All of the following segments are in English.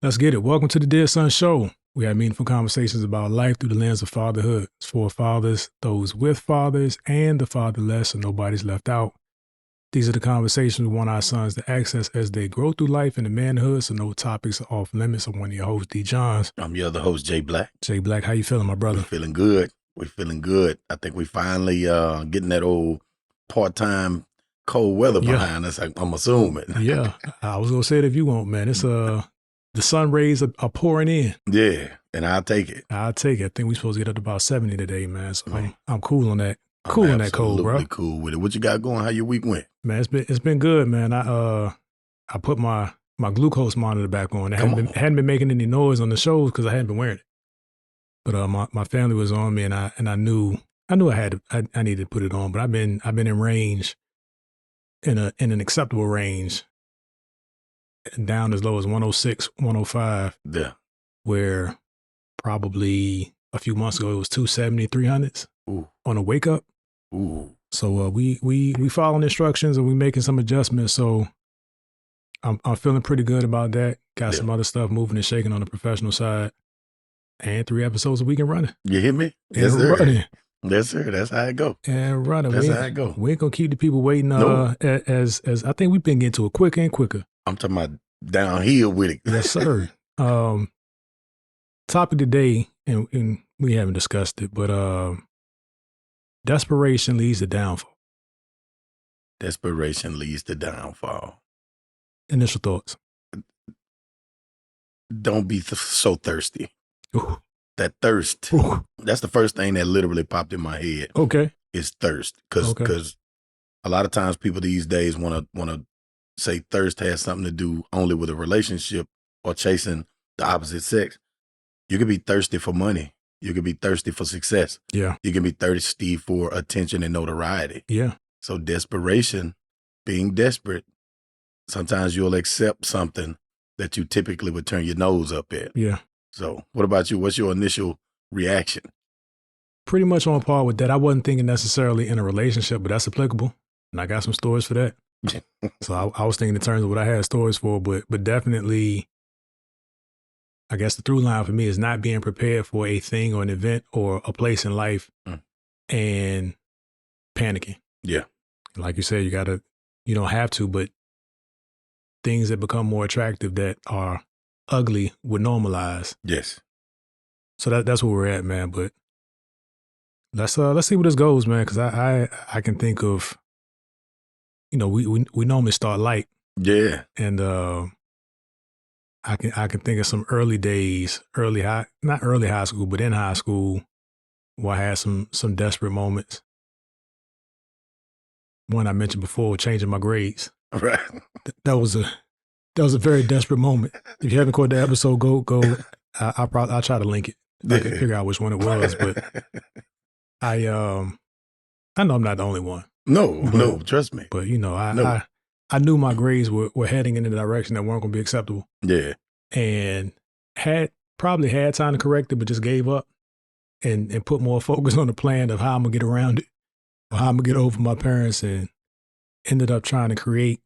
Let's get it. Welcome to the Dear Son Show. We have meaningful conversations about life through the lens of fatherhood. It's for fathers, those with fathers, and the fatherless, so nobody's left out. These are the conversations we want our sons to access as they grow through life into manhood, so no topics are off limits. I'm one of your hosts, D. Johns. I'm your other host, Jay Blac. Jay Blac, how you feeling, my brother? We're feeling good. We're feeling good. I think we finally getting that old part-time cold weather behind us, I'm assuming. Yeah, I was going to say it if you want, man. It's the sun rays are pouring in. Yeah, and I'll take it. I think we're supposed to get up to about 70 today, man. So I'm cool on that. Cool on that cold, bro. Absolutely cool with it. What you got going? How your week went? Man, it's been good, man. I put my glucose monitor back on. It hadn't been making any noise on the shows because I hadn't been wearing it. But my family was on me, and I knew I needed to put it on. But I've been in range, in an acceptable range, down as low as 106, 105. Yeah. Where probably a few months ago it was 270, 300s on a wake up. Ooh. So we following instructions and we making some adjustments. So I'm feeling pretty good about that. Got some other stuff moving and shaking on the professional side, and 3 episodes a week and running. You hear me? Yes, sir. Running. Yes, sir. That's how it go. And running. That's how it go. We ain't gonna keep the people waiting. As I think we've been getting to it quicker and quicker. I'm talking about downhill with it. Yes, sir. Topic today, and we haven't discussed it, but desperation leads to downfall. Desperation leads to downfall. Initial thoughts. Don't be so thirsty. Ooh. That thirst. Ooh. That's the first thing that literally popped in my head. Okay. Is thirst. Because a lot of times people these days want to say thirst has something to do only with a relationship or chasing the opposite sex. You could be thirsty for money. You could be thirsty for success. Yeah. You can be thirsty for attention and notoriety. Yeah. So desperation, being desperate, sometimes you'll accept something that you typically would turn your nose up at. Yeah. So what about you? What's your initial reaction? Pretty much on par with that. I wasn't thinking necessarily in a relationship, but that's applicable. And I got some stories for that. So I was thinking in terms of what I had stories for, but definitely, I guess the through line for me is not being prepared for a thing or an event or a place in life and panicking. Yeah. Like you said, you don't have to, but things that become more attractive that are ugly would normalize. Yes. So that's where we're at, man. But let's see where this goes, man. Because I can think of, we normally start light. Yeah. And I can think of some early days, not early high school, but in high school, where I had some desperate moments. One I mentioned before, changing my grades. Right. That was a very desperate moment. If you haven't caught the episode, go. I'll try to link it. I can figure out which one it was, but I know I'm not the only one. No, trust me. But I knew my grades were heading in a direction that weren't going to be acceptable. Yeah. And probably had time to correct it, but just gave up and put more focus on the plan of how I'm going to get around it or how I'm going to get over my parents, and ended up trying to create.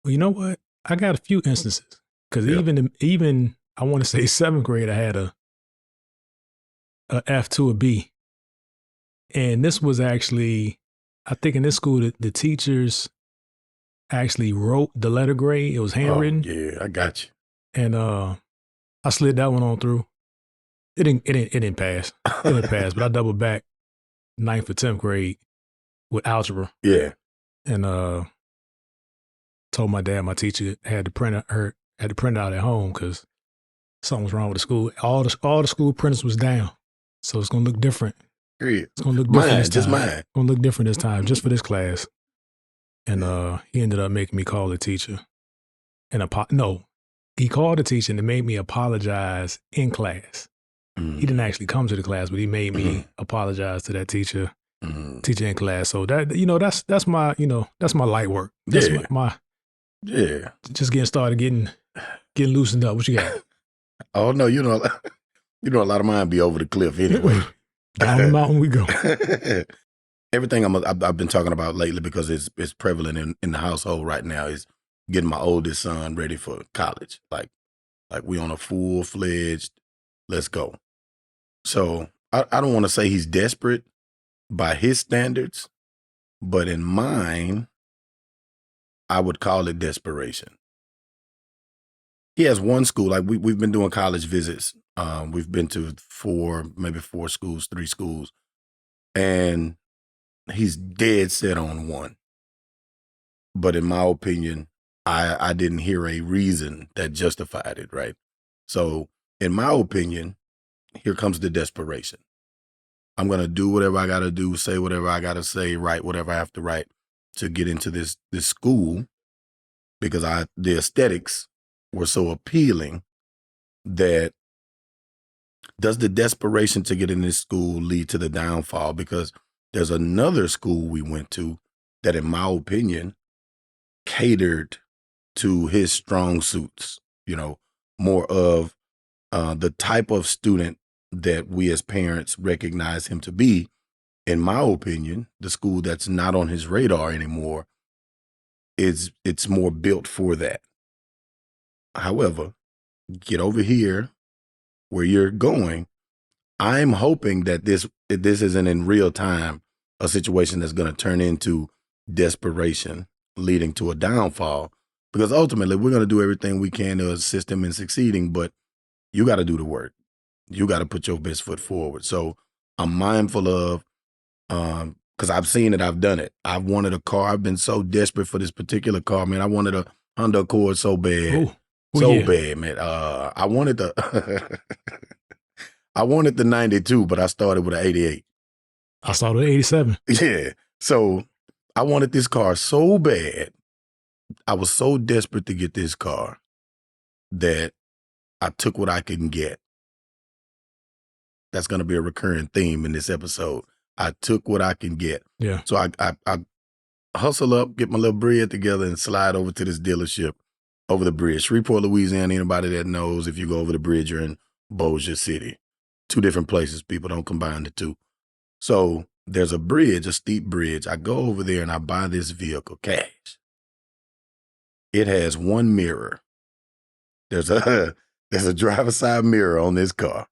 Well, you know what? I got a few instances because even I want to say 7th grade, I had a F to a B. And this was actually, I think in this school, the teachers actually wrote the letter grade. It was handwritten. Oh, yeah, I got you. And I slid that one on through. It didn't pass. It didn't pass, but I doubled back 9th or 10th grade with algebra. Yeah. And told my dad my teacher had to print it out at home because something was wrong with the school. All the school printers was down. So it's gonna look different. Period. It's gonna look different this time. Just mine. It's gonna look different this time, just for this class. And he ended up making me call the teacher. He called the teacher and it made me apologize in class. He didn't actually come to the class, but he made me apologize to that teacher in class. So that that's my light work. That's my just getting started, getting loosened up. What you got? Oh no, a lot of mine be over the cliff anyway. Down the mountain we go. Everything I've been talking about lately, because it's prevalent in the household right now, is getting my oldest son ready for college. Like, Like we on a full-fledged, let's go. So I don't want to say he's desperate by his standards, but in mine, I would call it desperation. He has one school, like we've been doing college visits. We've been to maybe four schools, 3 schools, and he's dead set on one. But in my opinion, I didn't hear a reason that justified it, right? So in my opinion, here comes the desperation. I'm going to do whatever I got to do, say whatever I got to say, write whatever I have to write to get into this school, because the aesthetics were so appealing. That does the desperation to get in this school lead to the downfall? Because there's another school we went to that, in my opinion, catered to his strong suits, more of the type of student that we as parents recognize him to be. In my opinion, the school that's not on his radar anymore, it's more built for that. However, get over here where you're going. I'm hoping that this isn't in real time a situation that's going to turn into desperation leading to a downfall, because ultimately we're going to do everything we can to assist him in succeeding, but you got to do the work. You got to put your best foot forward. So I'm mindful of, because I've seen it, I've done it. I've wanted a car. I've been so desperate for this particular car, man. I wanted a Honda Accord so bad. Bad, man. I wanted I wanted the 92, but I started with an 88. I started with 87. Yeah. So I wanted this car so bad. I was so desperate to get this car that I took what I could get. That's going to be a recurring theme in this episode. I took what I can get. Yeah. So I hustle up, get my little bread together, and slide over to this dealership over the bridge. Shreveport, Louisiana, anybody that knows, if you go over the bridge, you're in Bossier City. 2 different places. People don't combine the 2. So there's a bridge, a steep bridge. I go over there and I buy this vehicle cash. It has 1 mirror. There's a driver's side mirror on this car.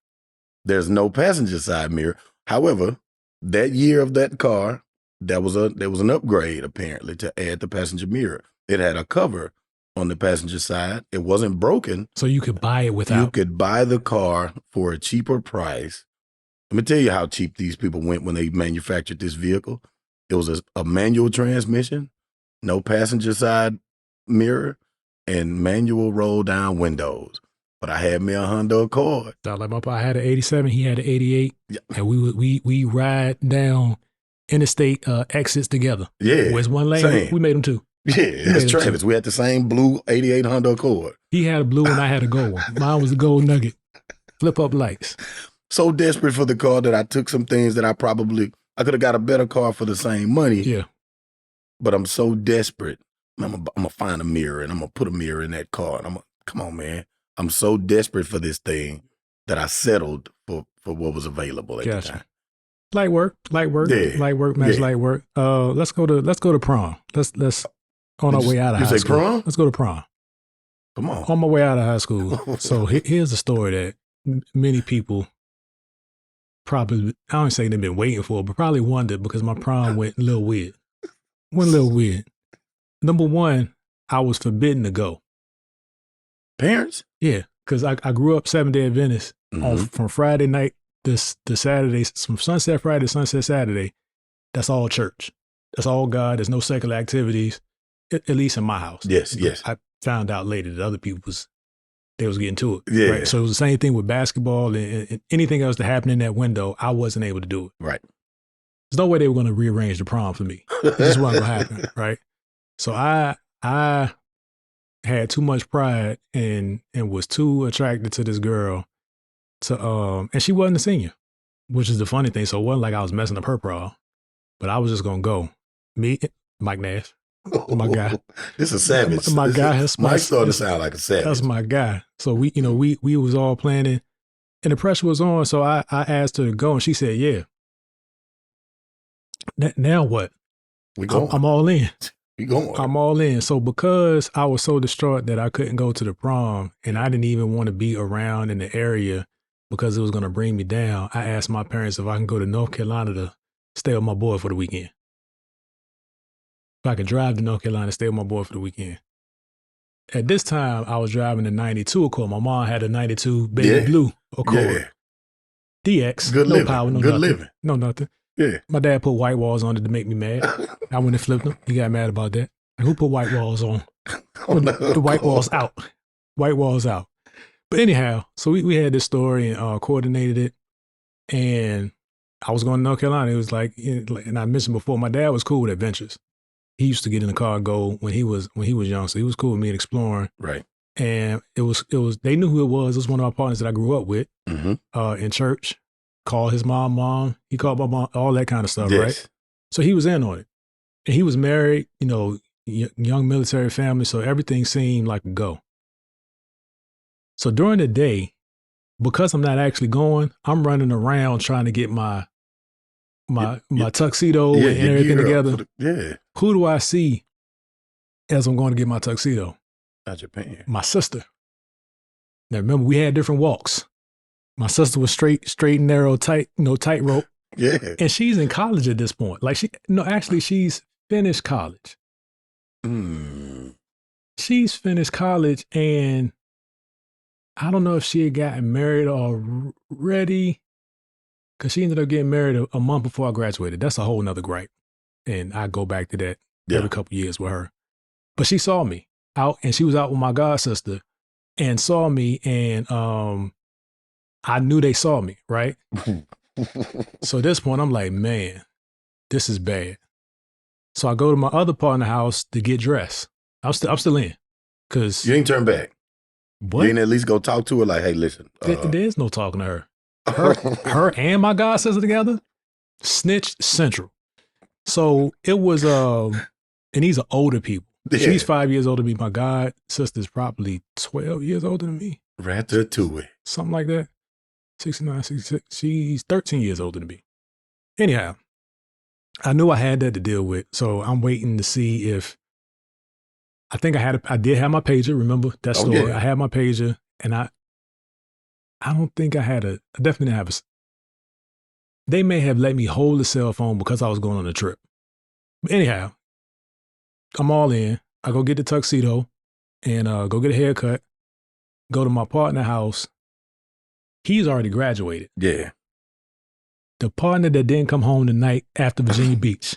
There's no passenger side mirror. However, that year of that car, there was an upgrade apparently to add the passenger mirror. It had a cover on the passenger side. It wasn't broken. So you could buy it without. You could buy the car for a cheaper price. Let me tell you how cheap these people went when they manufactured this vehicle. It was a manual transmission, no passenger side mirror, and manual roll down windows. But I had me a Honda Accord. Like my papa had an 87, he had an 88, yeah. And we ride down interstate exits together. Yeah, where's one lane? Same. We made them 2. Yeah, it's Travis. We had the same blue 88 Honda Accord. He had a blue and I had a gold one. Mine was a gold nugget. Flip up lights. So desperate for the car that I took some things that I could have got a better car for the same money. Yeah. But I'm so desperate. I'm gonna find a mirror and I'm gonna put a mirror in that car. And come on, man. I'm so desperate for this thing that I settled for what was available at the time. Light work, yeah. light work, match light work. Let's go to prom. Let's on our way out of high school. You say prom? Let's go to prom. Come on. On my way out of high school. So here's a story that many people probably, I don't say they've been waiting for, but probably wondered, because my prom went a little weird. Number one, I was forbidden to go. Parents? Yeah, because I grew up 7-Day Adventist from Friday night to Saturday, from sunset Friday to sunset Saturday. That's all church. That's all God. There's no secular activities, at least in my house. Yes. I found out later that other people's, they was getting to it. Yeah. Right? So it was the same thing with basketball and anything else that happened in that window. I wasn't able to do it. Right. There's no way they were going to rearrange the prom for me. It just wasn't going to happen. Right. So I had too much pride and was too attracted to this girl and she wasn't a senior, which is the funny thing. So it wasn't like I was messing up her prom, but I was just going to go. Me, Mike Nash, my guy. This is a savage. My guy. Mike's starting to sound like a savage. That's my guy. So we was all planning and the pressure was on. So I asked her to go and she said, yeah. Now what? We go. I'm all in. You going? I'm all in. So because I was so distraught that I couldn't go to the prom and I didn't even want to be around in the area because it was going to bring me down, I asked my parents if I can go to North Carolina to stay with my boy for the weekend. If I could drive to North Carolina to stay with my boy for the weekend. At this time, I was driving a 92 Accord. My mom had a 92 baby blue Accord. Yeah. DX. Good no living. power, no Good nothing. living. No nothing. Yeah. My dad put white walls on it to make me mad. I went and flipped them. He got mad about that. Like, who put white walls on? The white walls out. White walls out. But anyhow, so we had this story and coordinated it. And I was going to North Carolina. It was like, and I mentioned before, my dad was cool with adventures. He used to get in the car and go when he was young. So he was cool with me and exploring. Right. And it was they knew who it was. It was one of our partners that I grew up with in church. Called his mom. He called my mom, all that kind of stuff, right? So he was in on it. And he was married, young military family. So everything seemed like a go. So during the day, because I'm not actually going, I'm running around trying to get my tuxedo and everything together. Who do I see as I'm going to get my tuxedo? Not your pants. My sister. Now remember, we had different walks. My sister was straight and narrow, tightrope. Yeah. And she's in college at this point. Like she's finished college. She's finished college, and I don't know if she had gotten married already, because she ended up getting married a month before I graduated. That's a whole nother gripe. And I go back to that every couple years with her. But she saw me out, and she was out with my god sister and saw me, and I knew they saw me, right? So at this point, I'm like, man, this is bad. So I go to my other partner's house to get dressed. I'm still in. Cause you ain't turned back. What? You ain't at least go talk to her like, hey, listen. There's no talking to her. Her and my god sister together, snitch central. So it was, and these are older people. Yeah. She's 5 years older than me. My god sister's probably 12 years older than me. Ratatouille. Something like that. 69, 66. She's 13 years older than me. Anyhow, I knew I had that to deal with. So I'm waiting to see if, I think I did have my pager. Remember that story? Yeah. I had my pager, and I don't think I definitely didn't have they may have let me hold the cell phone because I was going on a trip. But anyhow, I'm all in. I go get the tuxedo and go get a haircut, go to my partner's house. He's already graduated. Yeah. The partner that didn't come home the night after Virginia Beach,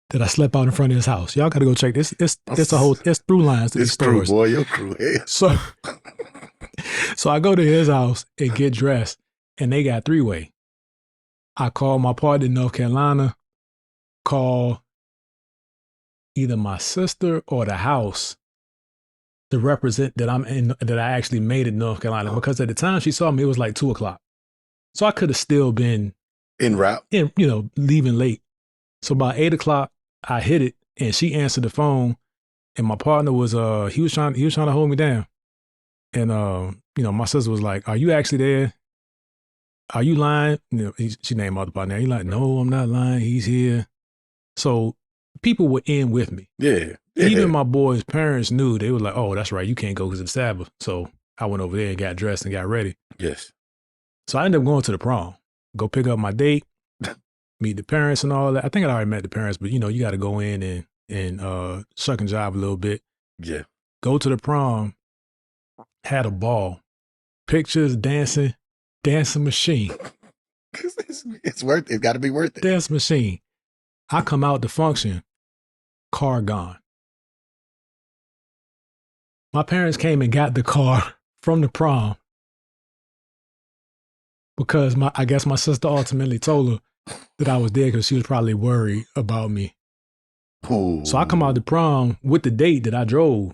that I slept out in front of his house. Y'all got to go check this. It's through lines to these stories. Boy, your crew. Yeah. So I go to his house and get dressed, and they got three-way. I call my partner in North Carolina, call either my sister or the house to represent that that I actually made it in North Carolina, because at the time she saw me, it was like 2:00. So I could have still been en route, leaving late. So by 8:00, I hit it, and she answered the phone, and my partner was he was trying to hold me down, and my sister was like, "Are you actually there? Are you lying?" She named my other partner. He's like, "No, I'm not lying. He's here." So people were in with me. Yeah. Even my boys' parents knew. They were like, "Oh, that's right. You can't go because of the Sabbath." So I went over there and got dressed and got ready. Yes. So I ended up going to the prom, go pick up my date, meet the parents and all that. I think I already met the parents, but you got to go in and suck and jive a little bit. Yeah. Go to the prom, had a ball, pictures, dancing machine. It's worth it. It's got to be worth it. Dance machine. I come out the function, car gone. My parents came and got the car from the prom because I guess my sister ultimately told her that I was there because she was probably worried about me. Ooh. So I come out the prom with the date that I drove,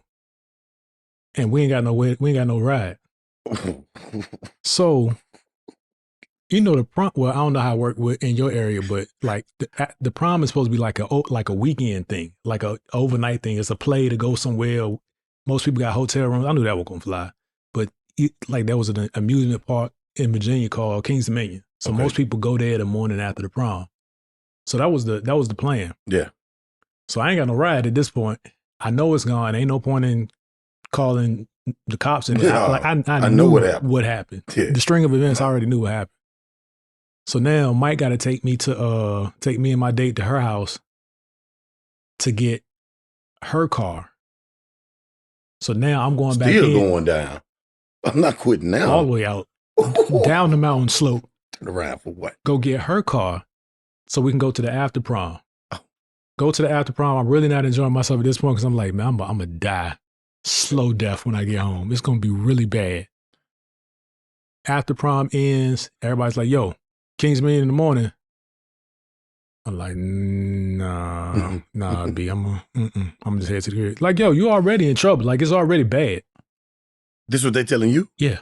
and we ain't got no ride. So, the prom. Well, I don't know how it worked in your area, but like the prom is supposed to be like a weekend thing, like a overnight thing. It's a play to go somewhere. Most people got hotel rooms. I knew that was gonna fly, but there was an amusement park in Virginia called Kings Dominion. So most people go there the morning after the prom. So that was the plan. Yeah. So I ain't got no ride at this point. I know it's gone. Ain't no point in calling the cops. And I know knew what happened. Yeah. The string of events, I already knew what happened. So now Mike got to take me and my date to her house to get her car. So now I'm going back in. Still going down. I'm not quitting now. All the way out. Down the mountain slope. Turn around for what? Go get her car so we can go to the after prom. Go to the after prom. I'm really not enjoying myself at this point because I'm like, man, I'm going to die. Slow death when I get home. It's going to be really bad. After prom ends, everybody's like, yo, King's meeting in the morning. I'm like, nah, B, I'm just head to the crib. Like, yo, you already in trouble. Like, it's already bad. This what they telling you? Yeah.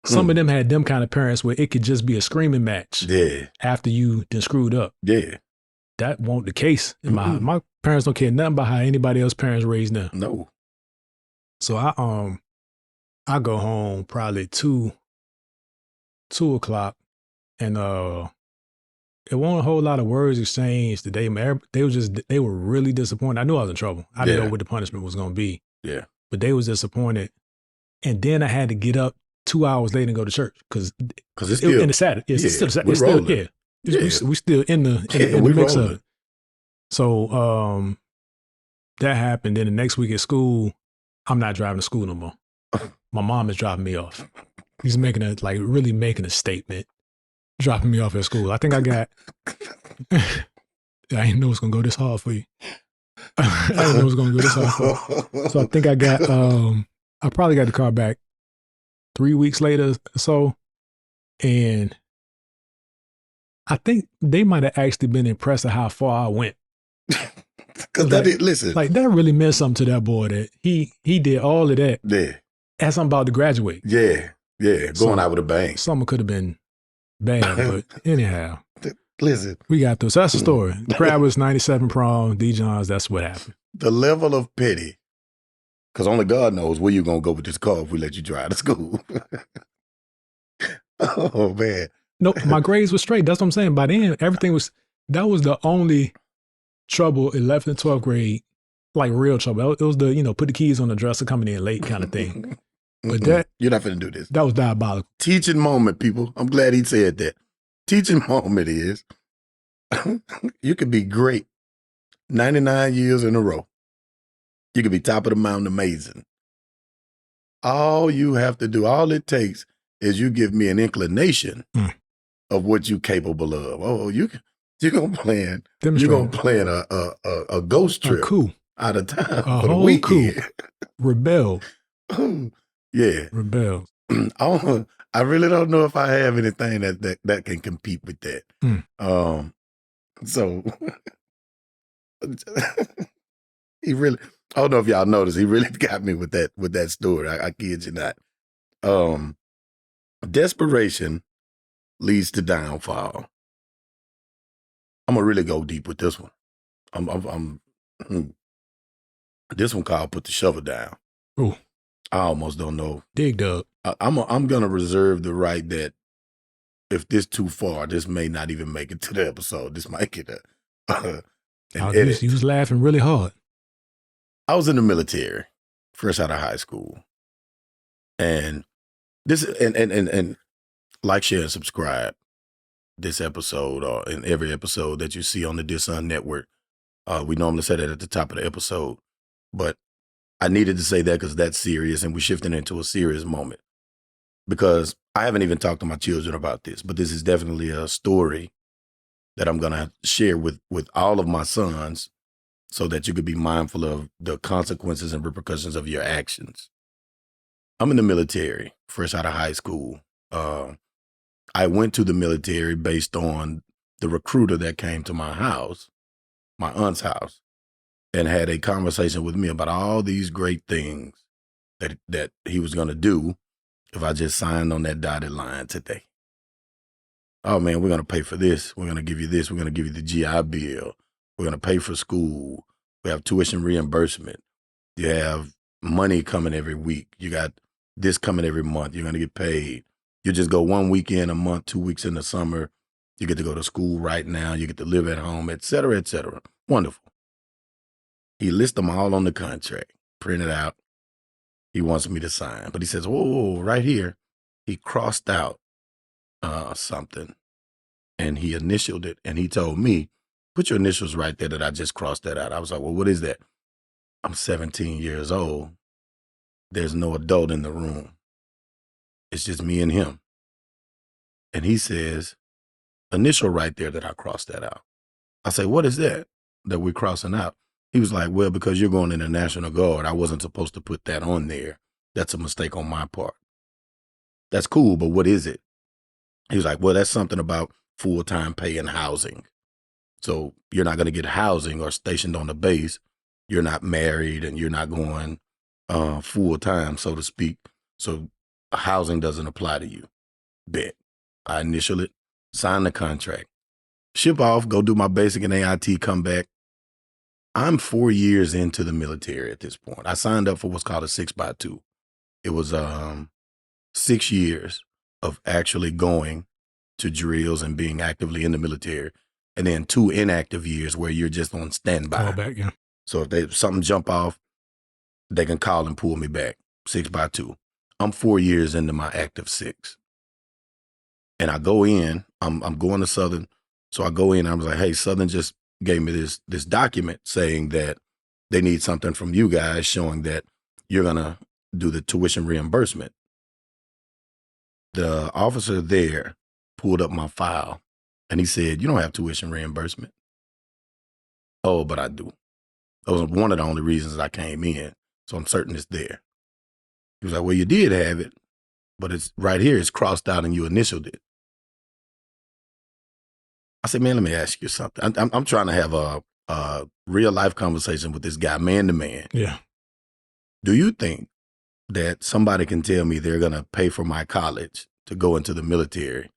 Some of them had them kind of parents where it could just be a screaming match. Yeah. After you then screwed up. Yeah. That won't the case. My parents don't care nothing about how anybody else's parents raised them. No. So I go home probably 2 o'clock, and it wasn't a whole lot of words exchanged today. They were really disappointed. I knew I was in trouble. I didn't know what the punishment was going to be. Yeah. But they was disappointed. And then I had to get up 2 hours later and go to church because it's still in the Saturday. It's still Saturday. We're rolling. We still in the mix of it. So that happened. Then the next week at school, I'm not driving to school no more. My mom is dropping me off. He's really making a statement, dropping me off at school. I think I got. I didn't know it was gonna go this hard for you. I didn't know it was gonna go this hard for you. So I think I got. I probably got the car back 3 weeks later or so, and I think they might have actually been impressed at how far I went. Because listen, like that really meant something to that boy that he did all of that. Yeah. As I'm about to graduate. Yeah. Yeah. Going out with a bang. Something could have been bad, but anyhow. Listen. We got through. So that's the story. Crab was 97 prom, D. Johns, that's what happened. The level of pity. Because only God knows where you're going to go with this car if we let you drive to school. Oh, man. No, my grades were straight. That's what I'm saying. By then, that was the only trouble 11th and 12th grade, like real trouble. It was the, put the keys on the dresser coming in late kind of thing. But you're not finna do this. That was diabolical. Teaching moment, people. I'm glad he said that. Teaching moment is you could be great 99 years in a row. You could be top of the mountain amazing. All you have to do, all it takes is you give me an inclination of what you're capable of. Oh, you're gonna plan a ghost trip out of town for the weekend. Rebel. Yeah. Rebel. I really don't know if I have anything that can compete with that. So he really, I don't know if y'all noticed, he really got me with that story. I kid you not. Desperation leads to downfall. I'm gonna really go deep with this one. This one called Put the Shovel Down. Ooh. I almost don't know. Dig dug. I'm gonna reserve the right that if this too far, this may not even make it to the episode. This might get an edit. You was laughing really hard. I was in the military, fresh out of high school, and this and like, share, and subscribe this episode or in every episode that you see on the Discharge Network. We normally say that at the top of the episode, but I needed to say that because that's serious, and we're shifting into a serious moment. Because I haven't even talked to my children about this, but this is definitely a story that I'm gonna share with all of my sons, so that you could be mindful of the consequences and repercussions of your actions. I'm in the military, fresh out of high school. I went to the military based on the recruiter that came to my house, my aunt's house, and had a conversation with me about all these great things that he was going to do if I just signed on that dotted line today. Oh, man, we're going to pay for this. We're going to give you this. We're going to give you the GI Bill. We're going to pay for school. We have tuition reimbursement. You have money coming every week. You got this coming every month. You're going to get paid. You just go 1 weekend a month, 2 weeks in the summer. You get to go to school right now. You get to live at home, et cetera, et cetera. Wonderful. He lists them all on the contract, printed out. He wants me to sign. But he says, whoa, right here. He crossed out something and he initialed it. And he told me, put your initials right there that I just crossed that out. I was like, well, what is that? I'm 17 years old. There's no adult in the room. It's just me and him. And he says, initial right there that I crossed that out. I say, what is that we're crossing out? He was like, well, because you're going in the National Guard, I wasn't supposed to put that on there. That's a mistake on my part. That's cool, but what is it? He was like, well, that's something about full-time pay and housing. So you're not going to get housing or stationed on the base. You're not married and you're not going full-time, so to speak. So housing doesn't apply to you. Bet. I initial it, sign the contract, ship off, go do my basic and AIT, come back. I'm 4 years into the military at this point. I signed up for what's called a 6x2. It was 6 years of actually going to drills and being actively in the military, and then 2 inactive years where you're just on standby. Call back, yeah. So if something jump off, they can call and pull me back. 6x2. I'm 4 years into my active 6. And I go in, I'm going to Southern. So I go in, I was like, hey, Southern just gave me this document saying that they need something from you guys showing that you're going to do the tuition reimbursement. The officer there pulled up my file and he said, you don't have tuition reimbursement. Oh, but I do. That was one of the only reasons I came in. So I'm certain it's there. He was like, well, you did have it, but it's right here. It's crossed out and you initialed it. I said, man, let me ask you something. I'm trying to have a real life conversation with this guy, man to man. Yeah. Do you think that somebody can tell me they're going to pay for my college to go into the military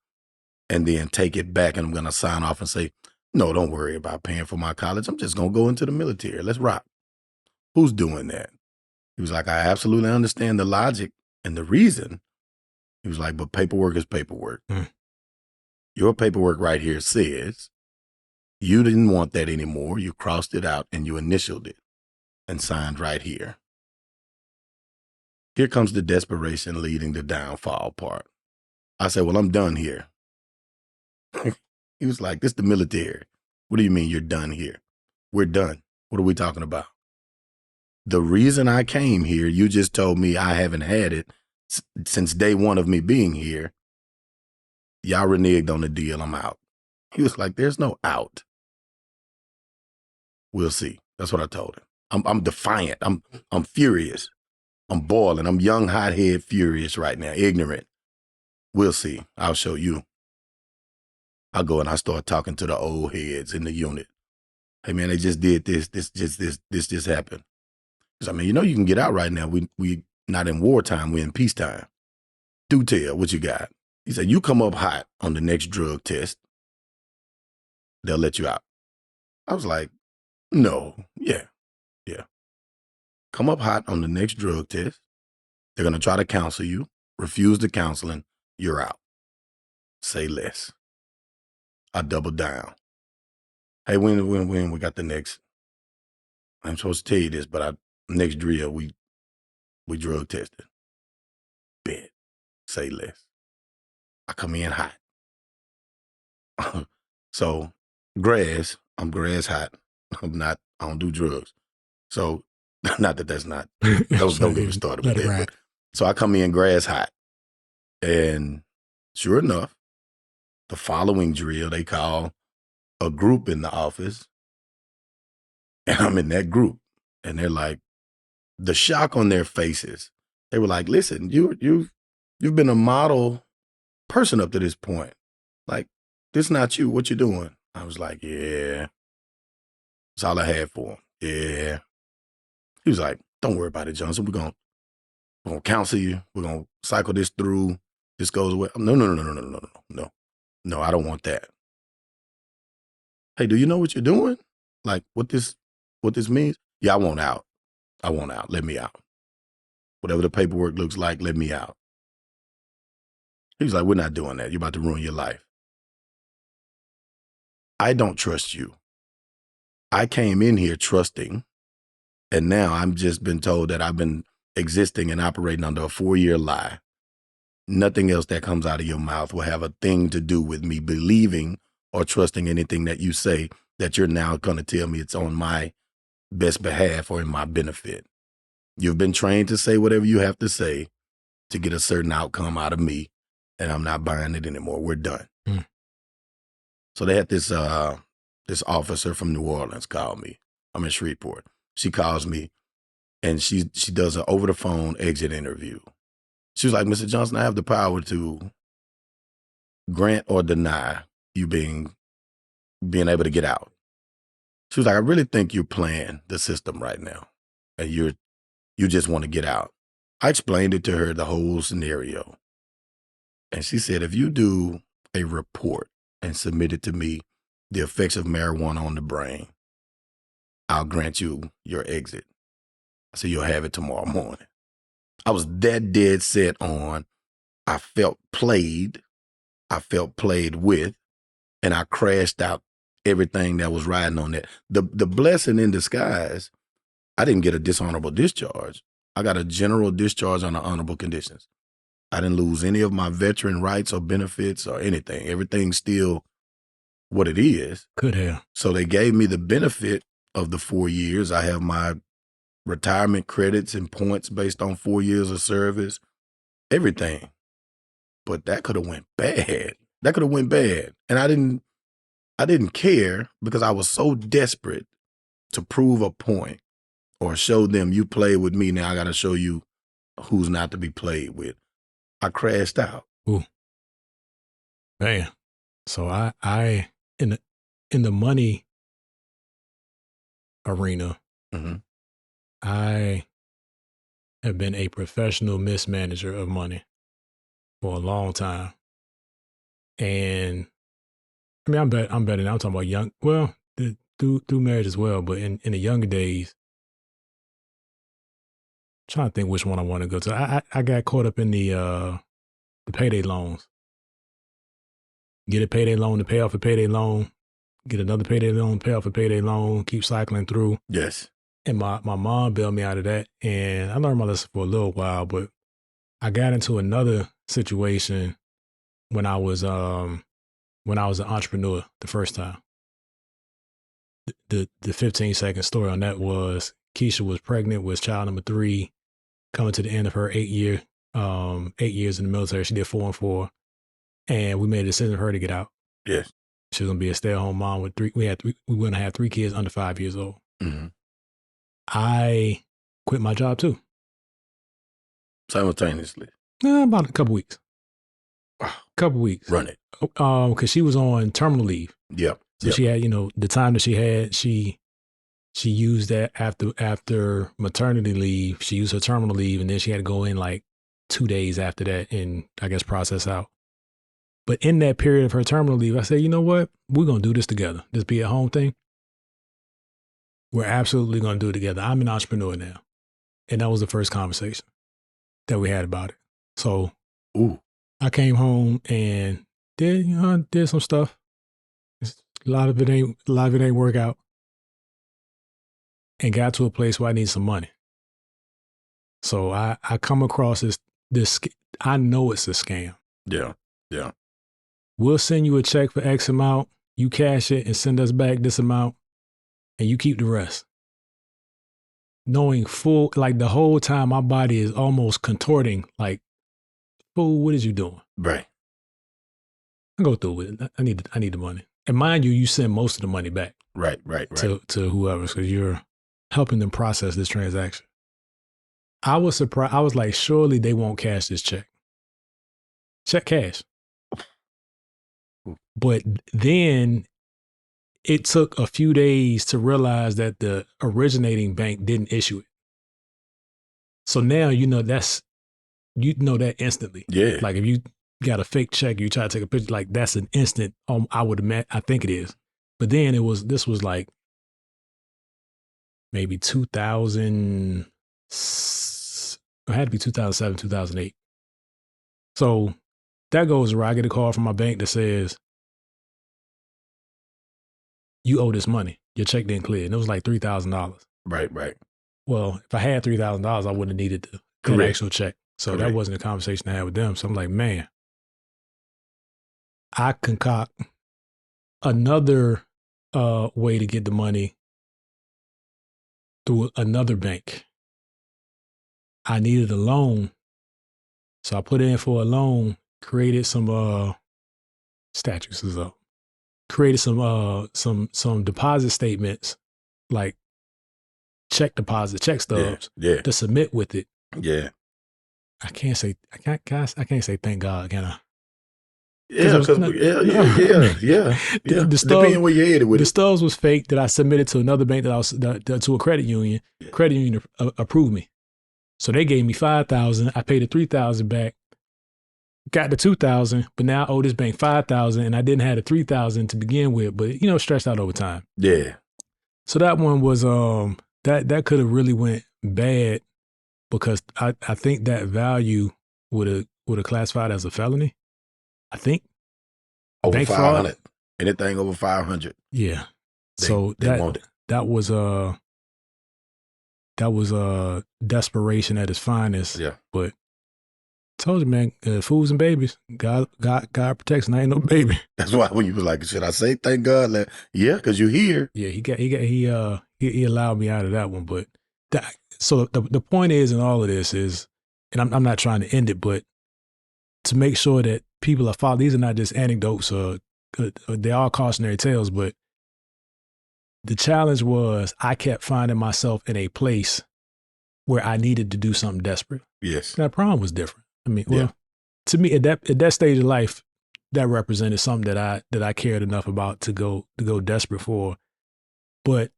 and then take it back and I'm going to sign off and say, no, don't worry about paying for my college. I'm just going to go into the military. Let's rock. Who's doing that? He was like, I absolutely understand the logic and the reason. He was like, but paperwork is paperwork. Your paperwork right here says you didn't want that anymore. You crossed it out and you initialed it and signed right here. Here comes the desperation leading the downfall part. I said, well, I'm done here. He was like, this is the military. What do you mean you're done here? We're done. What are we talking about? The reason I came here, you just told me I haven't had it since day one of me being here. Y'all reneged on the deal. I'm out. He was like, there's no out. We'll see. That's what I told him. I'm defiant. I'm furious. I'm boiling. I'm young, hothead, furious right now, ignorant. We'll see. I'll show you. I go and I start talking to the old heads in the unit. Hey man, they just did this just happened. Because I mean, you know you can get out right now. We not in wartime, we're in peacetime. Do tell what you got. He said, you come up hot on the next drug test, they'll let you out. I was like, no, yeah. Come up hot on the next drug test. They're going to try to counsel you. Refuse the counseling. You're out. Say less. I doubled down. Hey, when we got the next, I'm supposed to tell you this, but next drill, we drug tested. Bet. Say less. I come in hot. So I'm grass hot. I don't do drugs. So not that that's not, don't get me started with that. But, so I come in grass hot. And sure enough, the following drill, they call a group in the office. And I'm in that group. And they're like, the shock on their faces. They were like, listen, you've been a model person up to this point. Like, this not you. What you doing? I was like, yeah. That's all I had for him. Yeah. He was like, don't worry about it, Johnson. We're going to counsel you. We're going to cycle this through. This goes away. No. No, I don't want that. Hey, do you know what you're doing? Like what this means? Yeah, I want out. Let me out. Whatever the paperwork looks like, let me out. He was like, we're not doing that. You're about to ruin your life. I don't trust you. I came in here trusting And now I'm just been told that I've been existing and operating under a 4-year lie. Nothing else that comes out of your mouth will have a thing to do with me believing or trusting anything that you say that you're now going to tell me it's on my best behalf or in my benefit. You've been trained to say whatever you have to say to get a certain outcome out of me, and I'm not buying it anymore. We're done. Mm. So they had this officer from New Orleans call me. I'm in Shreveport. She calls me, and she does an over-the-phone exit interview. She was like, Mr. Johnson, I have the power to grant or deny you being able to get out. She was like, I really think you're playing the system right now, and you just want to get out. I explained it to her, the whole scenario. And she said, if you do a report and submit it to me, the effects of marijuana on the brain, I'll grant you your exit. I said, you'll have it tomorrow morning. I was that dead set on, I felt played with, and I crashed out everything that was riding on that. The blessing in disguise, I didn't get a dishonorable discharge. I got a general discharge on the honorable conditions. I didn't lose any of my veteran rights or benefits or anything. Everything's still what it is. Could have. So they gave me the benefit of the 4 years. I have my retirement credits and points based on 4 years of service, everything. But that could have went bad. And I didn't care because I was so desperate to prove a point or show them you played with me. Now I got to show you who's not to be played with. I crashed out. Ooh. Man. So I in the money arena, mm-hmm. I have been a professional mismanager of money for a long time. And I mean, I'm better now. I'm talking about young, well, through marriage as well, but in the younger days, I'm trying to think which one I want to go to. I got caught up in the payday loans. Get a payday loan to pay off a payday loan, get another payday loan, pay off a payday loan, keep cycling through. Yes. And my mom bailed me out of that. And I learned my lesson for a little while, but I got into another situation when I was an entrepreneur the first time. The 15-second story on that was Keisha was pregnant, was child number 3, coming to the end of her 8 years in the military. She did 4 and 4. And we made a decision for her to get out. Yes. She was gonna be a stay-at-home mom with 3. We were gonna have 3 kids under 5 years old. Mm-hmm. I quit my job too. Simultaneously. About a couple weeks. Wow. Couple weeks. Run it. Because she was on terminal leave. Yep. So she had, the time that she had, she used that after maternity leave. She used her terminal leave, and then she had to go in like 2 days after that and I guess process out. But in that period of her terminal leave, I said, you know what? We're going to do this together. This be at home thing. We're absolutely going to do it together. I'm an entrepreneur now. And that was the first conversation that we had about it. So I came home and did some stuff. A lot of it ain't work out. And got to a place where I need some money. So I come across this, I know it's a scam. Yeah. Yeah. We'll send you a check for X amount, you cash it and send us back this amount, and you keep the rest. Knowing full, like the whole time my body is almost contorting, like, fool, what is you doing? Right. I go through with it. I need the money. And mind you send most of the money back. Right. To whoever, because you're helping them process this transaction. I was surprised. I was like, surely they won't cash this check. Check cash. But then it took a few days to realize that the originating bank didn't issue it. So now that instantly. Yeah. Like if you got a fake check, you try to take a picture, like that's an instant. I would imagine. I think it is. But then this was like maybe 2000. It had to be 2007, 2008. So that goes where I get a call from my bank that says, you owe this money. Your check didn't clear. And it was like $3,000. Right. well, if I had $3,000, I wouldn't have needed that actual check. So that wasn't a conversation I had with them. So I'm like, man, I concoct another way to get the money through another bank. I needed a loan. So I put in for a loan, created some statutes is up. Created some deposit statements, like check stubs to submit with it. Yeah. I can't say thank God, can I? Yeah, because The stubs, depending where you headed with the it. stubs was fake that I submitted to another bank to a credit union. Yeah. Credit union approved me, so they gave me $5,000. I paid the $3,000 back. Got the $2,000, but now I owe this bank $5,000, and I didn't have the $3,000 to begin with. But stretched out over time. Yeah. So that one was that could have really went bad because I think that value would have classified as a felony. I think over 500. Anything over 500. Yeah. So they want it. That was desperation at its finest. Yeah. But told you, man, fools and babies, God protects, and I ain't no baby. That's why when you was like, should I say thank God? Like, yeah, because you're here. Yeah, he allowed me out of that one. But so the point is in all of this is, and I'm not trying to end it, but to make sure that people are following. These are not just anecdotes or they are cautionary tales, but the challenge was I kept finding myself in a place where I needed to do something desperate. Yes. That prom was different. I mean, well, to me at that stage of life, that represented something that I cared enough about to go desperate for. But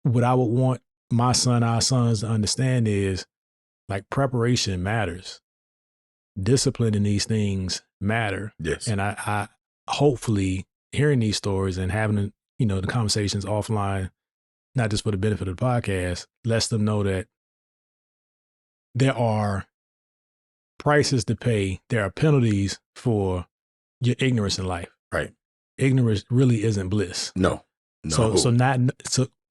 what I would want our sons to understand is, like, preparation matters. Discipline in these things matter. Yes. And I hopefully hearing these stories and having the conversations offline, not just for the benefit of the podcast, lets them know that there are prices to pay. There are penalties for your ignorance in life. Right. Ignorance really isn't bliss. No. So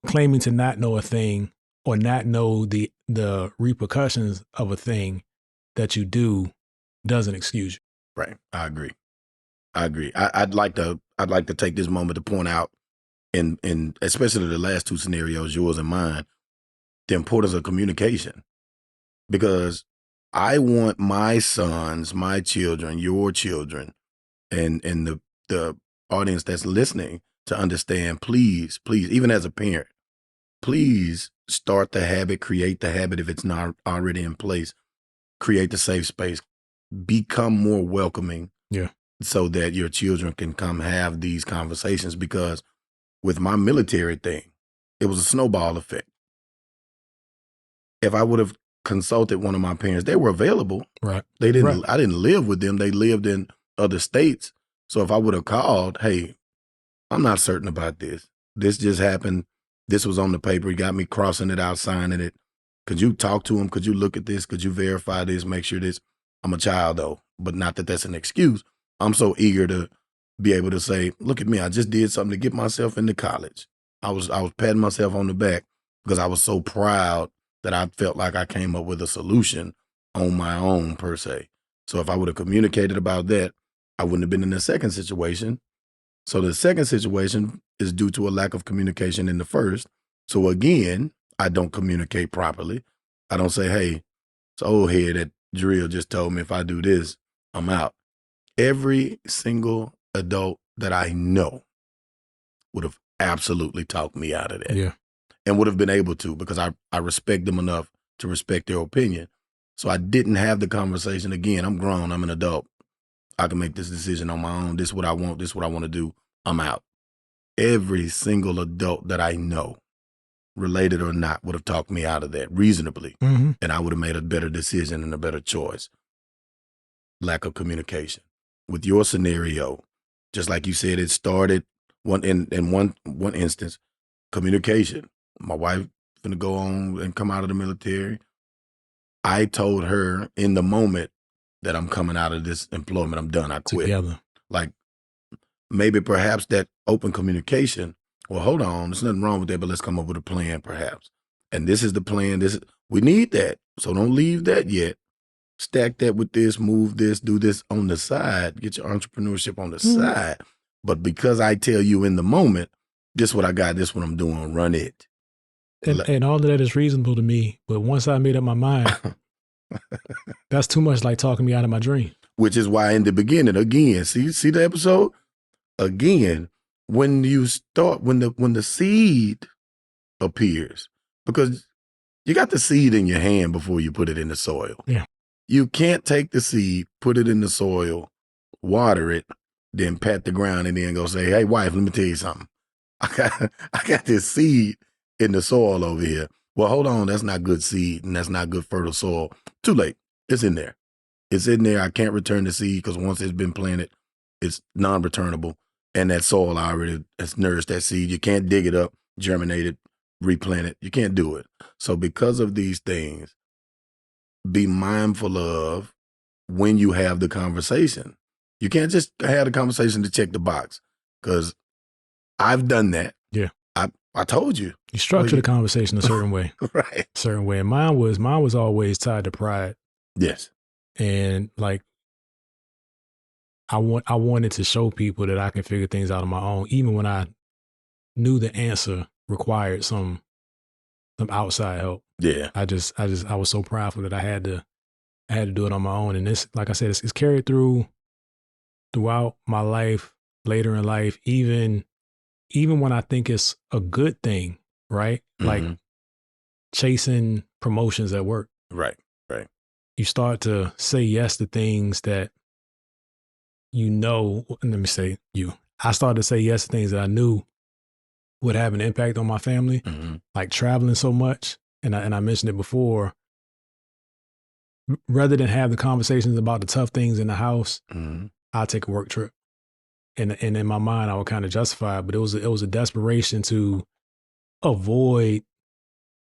claiming to not know a thing or not know the repercussions of a thing that you do doesn't excuse you. Right. I agree. I'd like to take this moment to point out in especially the last two scenarios, yours and mine, the importance of communication. Because I want my sons, my children, your children, and the audience that's listening to understand, please, even as a parent, please start the habit, create the habit if it's not already in place, create the safe space, become more welcoming. Yeah. So that your children can come have these conversations. Because with my military thing, it was a snowball effect. If I would have consulted one of my parents, they were available. Right. They didn't. Right. I didn't live with them. They lived in other states. So if I would have called, hey, I'm not certain about this. This just happened. This was on the paper. You got me crossing it out, signing it. Could you talk to him? Could you look at this? Could you verify this? Make sure this. I'm a child though, but not that that's an excuse. I'm so eager to be able to say, look at me. I just did something to get myself into college. I was patting myself on the back because I was so proud that I felt like I came up with a solution on my own per se. So if I would have communicated about that, I wouldn't have been in the second situation. So the second situation is due to a lack of communication in the first. So again, I don't communicate properly. I don't say, hey, it's old head that drill just told me if I do this, I'm out. Every single adult that I know would have absolutely talked me out of that. Yeah. And would have been able to, because I respect them enough to respect their opinion. So I didn't have the conversation. Again, I'm grown. I'm an adult. I can make this decision on my own. This is what I want. This is what I want to do. I'm out. Every single adult that I know, related or not, would have talked me out of that reasonably. Mm-hmm. And I would have made a better decision and a better choice. Lack of communication. With your scenario, just like you said, it started in one instance, communication. My wife finna go on and come out of the military. I told her in the moment that I'm coming out of this employment. I'm done. I quit. Together. Like maybe perhaps that open communication. Well, hold on. There's nothing wrong with that, but let's come up with a plan perhaps. And this is the plan. We need that. So don't leave that yet. Stack that with this, move this, do this on the side, get your entrepreneurship on the side. But because I tell you in the moment, this what I got, this what I'm doing, run it. And all of that is reasonable to me. But once I made up my mind, that's too much like talking me out of my dream. Which is why in the beginning, again, see the episode? Again, when you start, when the seed appears, because you got the seed in your hand before you put it in the soil. Yeah. You can't take the seed, put it in the soil, water it, then pat the ground and then go say, hey, wife, let me tell you something. I got this seed in the soil over here. Well, hold on, that's not good seed and that's not good fertile soil. Too late. It's in there. It's in there. I can't return the seed because once it's been planted, it's non-returnable. And that soil already has nourished that seed. You can't dig it up, germinate it, replant it. You can't do it. So because of these things, be mindful of when you have the conversation. You can't just have the conversation to check the box, because I've done that. Yeah. I told you. You structure the conversation a certain way. Right. A certain way. And mine was always tied to pride. Yes. And like I wanted to show people that I can figure things out on my own, even when I knew the answer required some outside help. Yeah. I was so prideful that I had to do it on my own. And this, like I said, it's carried throughout my life, later in life, even when I think it's a good thing, right? Mm-hmm. Like chasing promotions at work. Right. Right. You start to say yes to things that I started to say yes to things that I knew would have an impact on my family, like traveling so much. And I mentioned it before, rather than have the conversations about the tough things in the house, I'll take a work trip. And in my mind, I would kind of justify it, but it was a desperation to avoid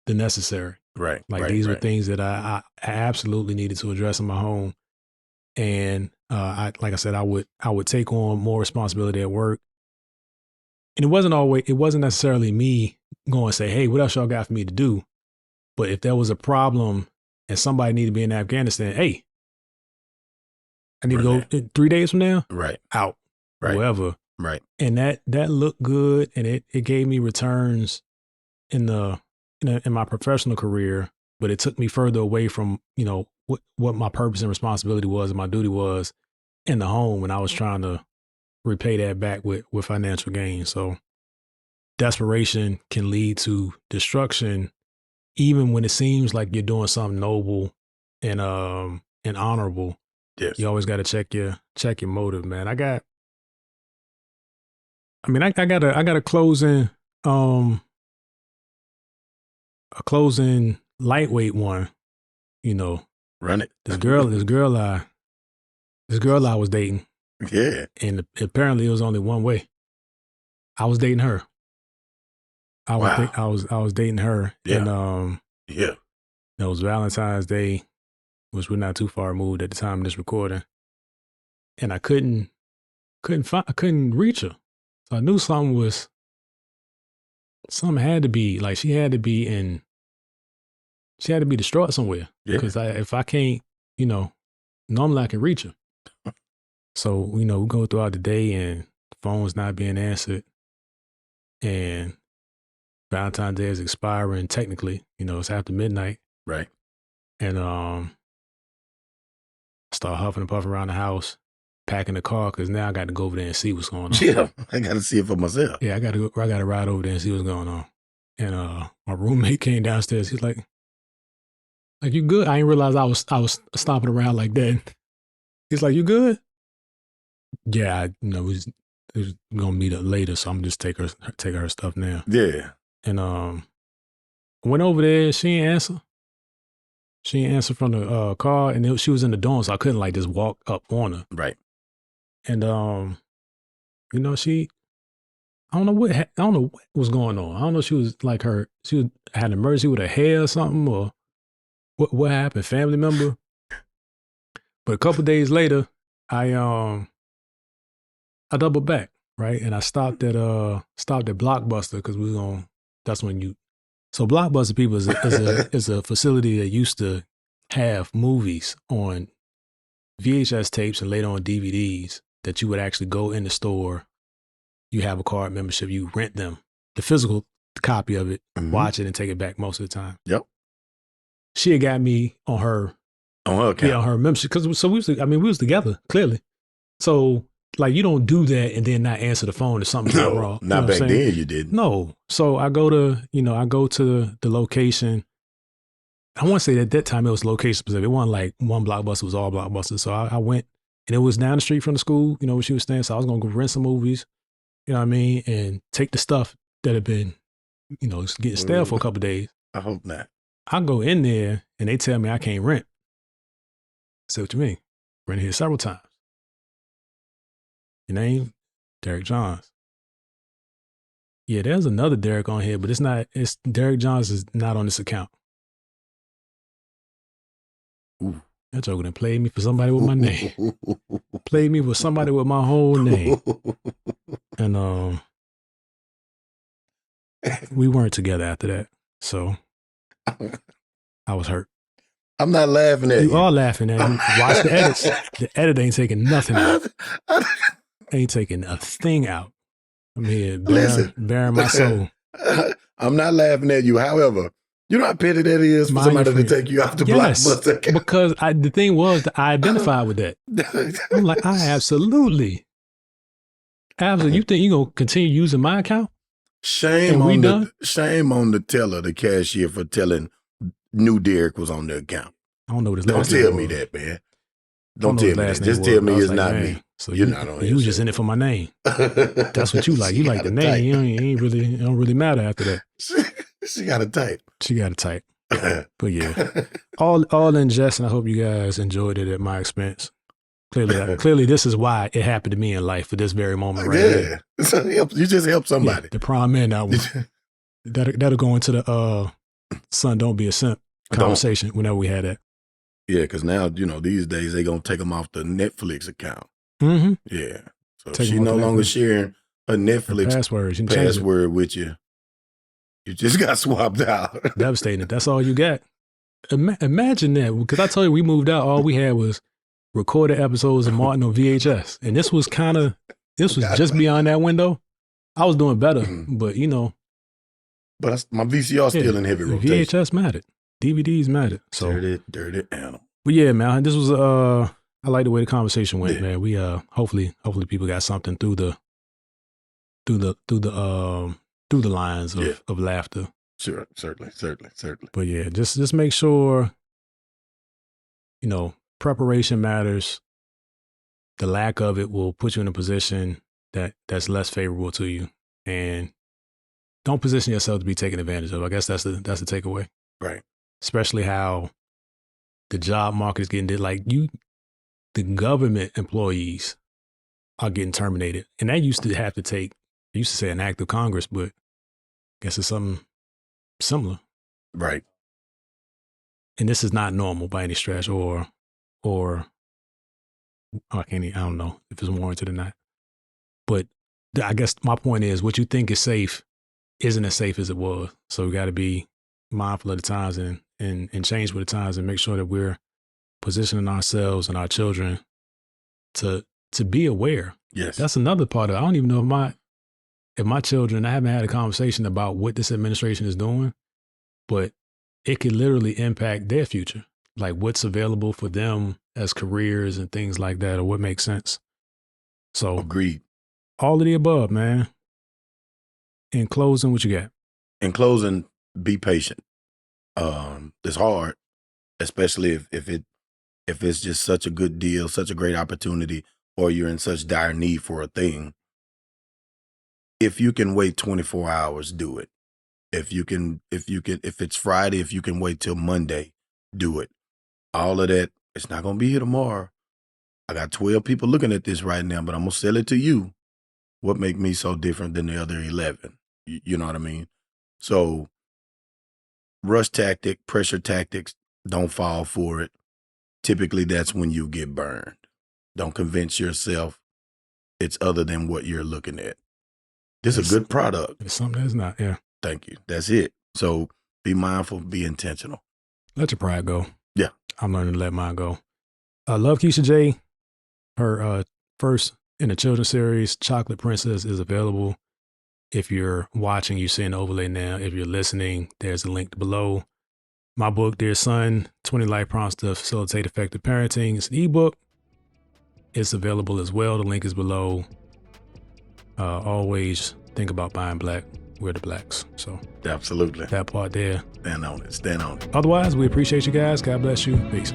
the necessary. Right. Like these were things that I absolutely needed to address in my home. And like I said, I would take on more responsibility at work. And it wasn't necessarily me going to say, hey, what else y'all got for me to do? But if there was a problem and somebody needed to be in Afghanistan, hey, I need to go 3 days from now. Right. Out. Right. Wherever. Right. And that looked good, and it gave me returns in my professional career, but it took me further away from, what my purpose and responsibility was and my duty was in the home when I was trying to repay that back with financial gain. So desperation can lead to destruction, even when it seems like you're doing something noble and honorable. Yes. You always got to check your motive, man. I got a closing lightweight one, Run it. This girl I was dating. Yeah. And apparently it was only one way. I was dating her. I was dating her. Yeah. And yeah. It was Valentine's Day, which we're not too far removed at the time of this recording. And I couldn't reach her. So I knew something had to be, like she had to be distraught somewhere. Yeah. Because if I can't, normally I can reach her. So, we go throughout the day and the phone's not being answered. And Valentine's Day is expiring technically, it's after midnight. Right. And I start huffing and puffing around the house, packing the car, because now I got to go over there and see what's going on. Yeah, I got to see it for myself. Yeah, I got to ride over there and see what's going on. And my roommate came downstairs. He's like, you good? I didn't realize I was stomping around like that. He's like, you good? Yeah, we're gonna meet up later, so I'm just take her stuff now. Yeah. And went over there. She didn't answer. She didn't answer from the car, and she was in the dorm, so I couldn't just walk up on her. Right. And she, I don't know what was going on. I don't know if she was had an emergency with her hair or something, or what happened, family member. But a couple days later, I doubled back, right? And I stopped at Blockbuster, because that's when you So Blockbuster, people, is a facility that used to have movies on VHS tapes and later on DVDs that you would actually go in the store. You have a card membership, you rent them, the physical copy of it, watch it, and take it back most of the time. Yep. She had got me on her account. Yeah, on her membership. Because so we was together, clearly. So like you don't do that and then not answer the phone if something's not wrong. Not back then you didn't. No. So I go to the location. I want to say that at that time it was location specific. It wasn't like one Blockbuster, it was all Blockbusters. So I went, and it was down the street from the school, where she was staying. So I was going to go rent some movies, you know what I mean? And take the stuff that had been, getting stale for a couple of days. I hope not. I go in there and they tell me I can't rent. I said, what you mean? Rented here several times. Your name? Derek Johns. Yeah, there's another Derek on here, but it's Derek Johns is not on this account. Ooh. That joker done played me for somebody with my name. Played me with somebody with my whole name. And we weren't together after that. So I was hurt. I'm not laughing at you. You are laughing at me. Watch the edits. The edit ain't taking nothing out. Ain't taking a thing out. I'm here bearing my soul. I'm not laughing at you. However, you know how petty that is for somebody to take you off the Blockbuster. Because the thing was that I identified with that. I'm like, I absolutely. You think you're going to continue using my account? Shame on the teller, the cashier, for telling new Derek was on the account. I don't know what his last name was. Don't tell me that, man. Don't tell me that. Just tell me it's not me. So you're not on it. You was just in it for my name. That's what you like. You like the name. It don't really matter after that. She got a type. She got a type. But yeah, all in jest, and I hope you guys enjoyed it at my expense. Clearly, this is why it happened to me in life for this very moment right here. You just help somebody. Yeah, the Prom Man album. That'll go into the son, don't be a simp conversation whenever we had that. Yeah, because now, these days they going to take them off the Netflix account. Mm-hmm. Yeah. So she no longer sharing her Netflix password with you. You just got swapped out. Devastating. That's all you got. Imagine that. Because I told you we moved out, all we had was recorded episodes of Martin on VHS. And this was just beyond that window. I was doing better, but But my VCR still in heavy rotation. VHS mattered. DVDs mattered. So dirty animal. But yeah, man, this was I like the way the conversation went, man. We hopefully people got something through the lines of laughter. Sure, certainly. But yeah, just make sure preparation matters. The lack of it will put you in a position that's less favorable to you, and don't position yourself to be taken advantage of. I guess that's the takeaway. Right. Especially how the job market is getting the government employees are getting terminated. And that used to say an act of Congress, but I guess it's something similar. Right. And this is not normal by any stretch or I don't know if it's warranted or not. But I guess my point is what you think is safe isn't as safe as it was. So we got to be mindful of the times and change with the times and make sure that we're positioning ourselves and our children to be aware. Yes. That's another part of it. I don't even know if my children, I haven't had a conversation about what this administration is doing, but it could literally impact their future. Like what's available for them as careers and things like that, or what makes sense. So agreed. All of the above, man. In closing, what you got? In closing, be patient. It's hard, especially if it's just such a good deal, such a great opportunity, or you're in such dire need for a thing. If you can wait 24 hours, do it. If it's Friday, if you can wait till Monday, do it. All of that, it's not going to be here tomorrow. I got 12 people looking at this right now, but I'm going to sell it to you. What make me so different than the other 11? You know what I mean? So rush tactic, pressure tactics, don't fall for it. Typically, that's when you get burned. Don't convince yourself it's other than what you're looking at. This is a good product. It's something that's not, yeah. Thank you. That's it. So Be mindful, be intentional. Let your pride go. Yeah. I'm learning to let mine go. Love Keisha J. Her first in the children's series, Chocolate Princess, is available. If you're watching, you see an overlay now. If you're listening, there's a link below. My book, Dear Son, 20 Life Prompts to Facilitate Effective Parenting. It's an ebook. It's available as well. The link is below. Always think about buying Blac. We're the Blacks. So absolutely. That part there. Stand on it. Stand on it. Otherwise, we appreciate you guys. God bless you. Peace.